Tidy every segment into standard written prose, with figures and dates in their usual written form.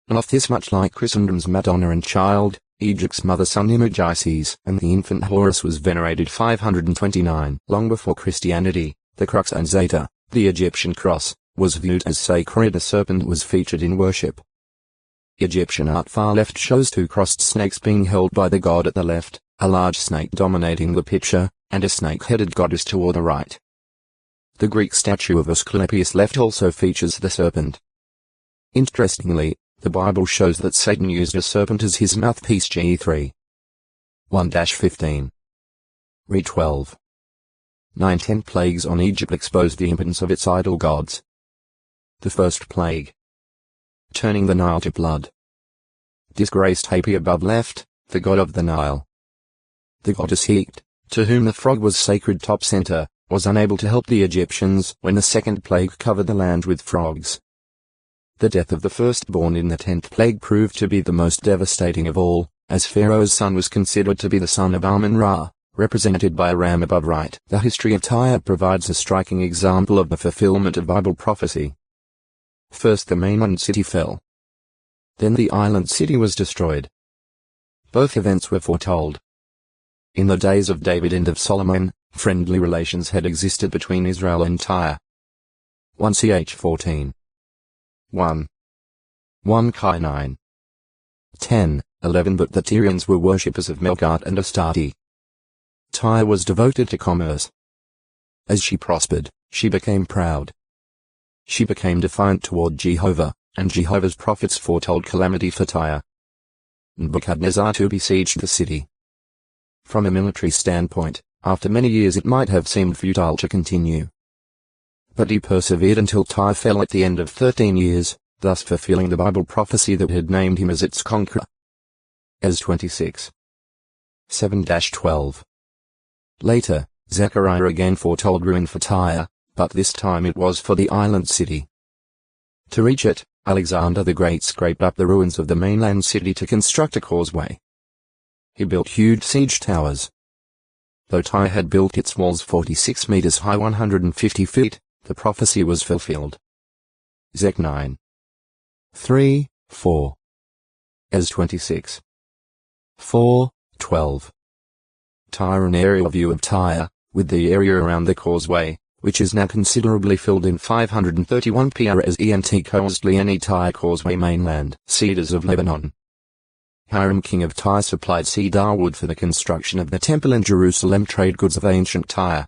Not this much like Christendom's Madonna and Child, Egypt's mother sun image Isis, and the infant Horus was venerated 529. Long before Christianity, the crux ansata, the Egyptian cross, was viewed as sacred. A serpent was featured in worship. Egyptian art far left shows two crossed snakes being held by the god at the left, a large snake dominating the picture, and a snake-headed goddess toward the right. The Greek statue of Asclepius left also features the serpent. Interestingly, the Bible shows that Satan used a serpent as his mouthpiece. G3. 1-15. Re 12. 9-10 plagues on Egypt exposed the impotence of its idol gods. The first plague. Turning the Nile to blood. Disgraced Hapi above left, the god of the Nile. The goddess Heat, to whom the frog was sacred top center, was unable to help the Egyptians when the second plague covered the land with frogs. The death of the firstborn in the 10th plague proved to be the most devastating of all, as Pharaoh's son was considered to be the son of Amun-Ra, represented by a ram above right. The history of Tyre provides a striking example of the fulfillment of Bible prophecy. First the mainland city fell. Then the island city was destroyed. Both events were foretold. In the days of David and of Solomon, friendly relations had existed between Israel and Tyre. 1 Ch 14. 1 Chi 9. 10, 11 But the Tyrians were worshippers of Melkart and Astarte. Tyre was devoted to commerce. As she prospered, she became proud. She became defiant toward Jehovah, and Jehovah's prophets foretold calamity for Tyre. Nebuchadnezzar too besieged the city. From a military standpoint, after many years it might have seemed futile to continue. But he persevered until Tyre fell at the end of 13 years, thus fulfilling the Bible prophecy that had named him as its conqueror. As 26. 7-12. Later, Zechariah again foretold ruin for Tyre, but this time it was for the island city. To reach it, Alexander the Great scraped up the ruins of the mainland city to construct a causeway. He built huge siege towers. Though Tyre had built its walls 46 meters high 150 feet, the prophecy was fulfilled. Zech 9. 3, 4. As 26. 4, 12. Tyre. An aerial view of Tyre, with the area around the causeway, which is now considerably filled in 531 pr as ent Costly any Tyre causeway mainland. Cedars of Lebanon. Hiram king of Tyre supplied cedar wood for the construction of the temple in Jerusalem. Trade goods of ancient Tyre.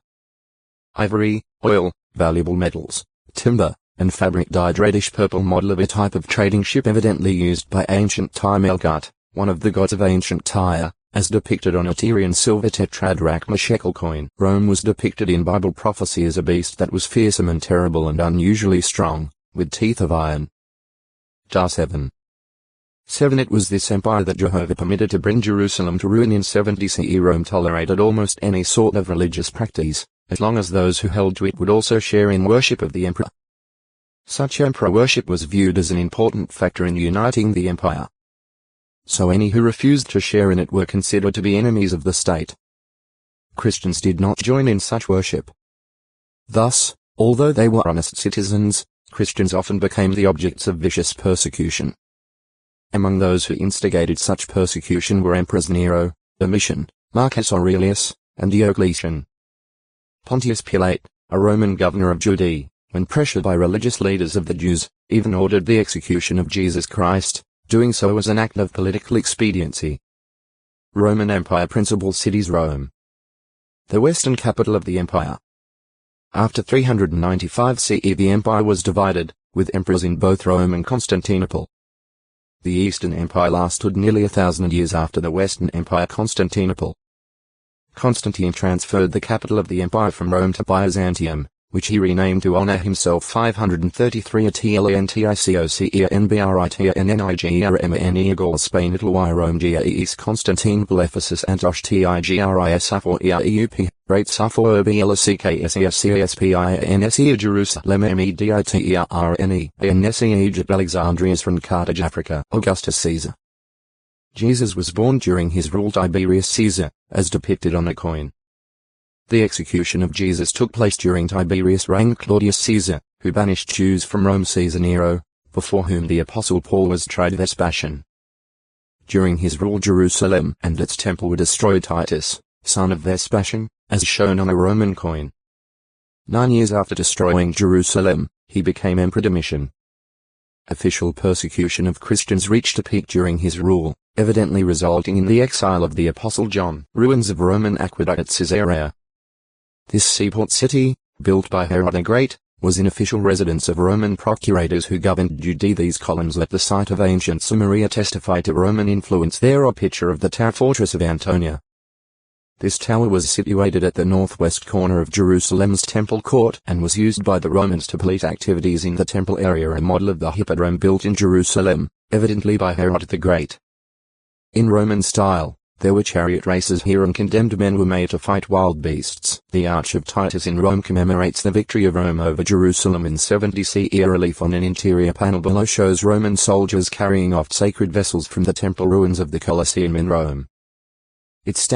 Ivory, oil, valuable metals, timber, and fabric dyed reddish purple. Model of a type of trading ship evidently used by ancient Tyre. Melkart, one of the gods of ancient Tyre, as depicted on a Tyrian silver tetradrachma shekel coin. Rome was depicted in Bible prophecy as a beast that was fearsome and terrible and unusually strong, with teeth of iron. Jar 7. 7. It was this empire that Jehovah permitted to bring Jerusalem to ruin in 70 CE. Rome tolerated almost any sort of religious practice, as long as those who held to it would also share in worship of the emperor. Such emperor worship was viewed as an important factor in uniting the empire. So any who refused to share in it were considered to be enemies of the state. Christians did not join in such worship. Thus, although they were honest citizens, Christians often became the objects of vicious persecution. Among those who instigated such persecution were Emperors Nero, Domitian, Marcus Aurelius, and Diocletian. Pontius Pilate, a Roman governor of Judea, when pressured by religious leaders of the Jews, even ordered the execution of Jesus Christ, doing so as an act of political expediency. Roman Empire. Principal cities. Rome, the western capital of the empire. After 395 CE the empire was divided, with emperors in both Rome and Constantinople. The Eastern Empire lasted nearly 1,000 years after the Western Empire. Constantinople. Constantine transferred the capital of the empire from Rome to Byzantium, which he renamed to honor himself. 533 Atlanticocea Spain. Italy. Rome. East Constantinople. Ephesus. Antioch. Tigris. Sappho. Eup. Great Sappho. Blascaspinse. Jerusalem. Mediterrane. Egypt. Alexandria. From Carthage. Africa. Augustus Caesar. Jesus was born during his rule. Tiberius Caesar, as depicted on a coin. The execution of Jesus took place during Tiberius' reign. Claudius Caesar, who banished Jews from Rome. Caesar Nero, before whom the Apostle Paul was tried. Vespasian. During his rule, Jerusalem and its temple were destroyed. Titus, son of Vespasian, as shown on a Roman coin. 9 years after destroying Jerusalem, he became Emperor Domitian. Official persecution of Christians reached a peak during his rule, evidently resulting in the exile of the Apostle John. Ruins of Roman aqueduct at Caesarea. This seaport city, built by Herod the Great, was an official residence of Roman procurators who governed Judea. These columns at the site of ancient Samaria testify to Roman influence. There a picture of the tower fortress of Antonia. This tower was situated at the northwest corner of Jerusalem's temple court and was used by the Romans to police activities in the temple area, a model of the hippodrome built in Jerusalem, evidently by Herod the Great. In Roman style, there were chariot races here and condemned men were made to fight wild beasts. The Arch of Titus in Rome commemorates the victory of Rome over Jerusalem in 70 CE. A relief on an interior panel below shows Roman soldiers carrying off sacred vessels from the temple ruins of the Colosseum in Rome. It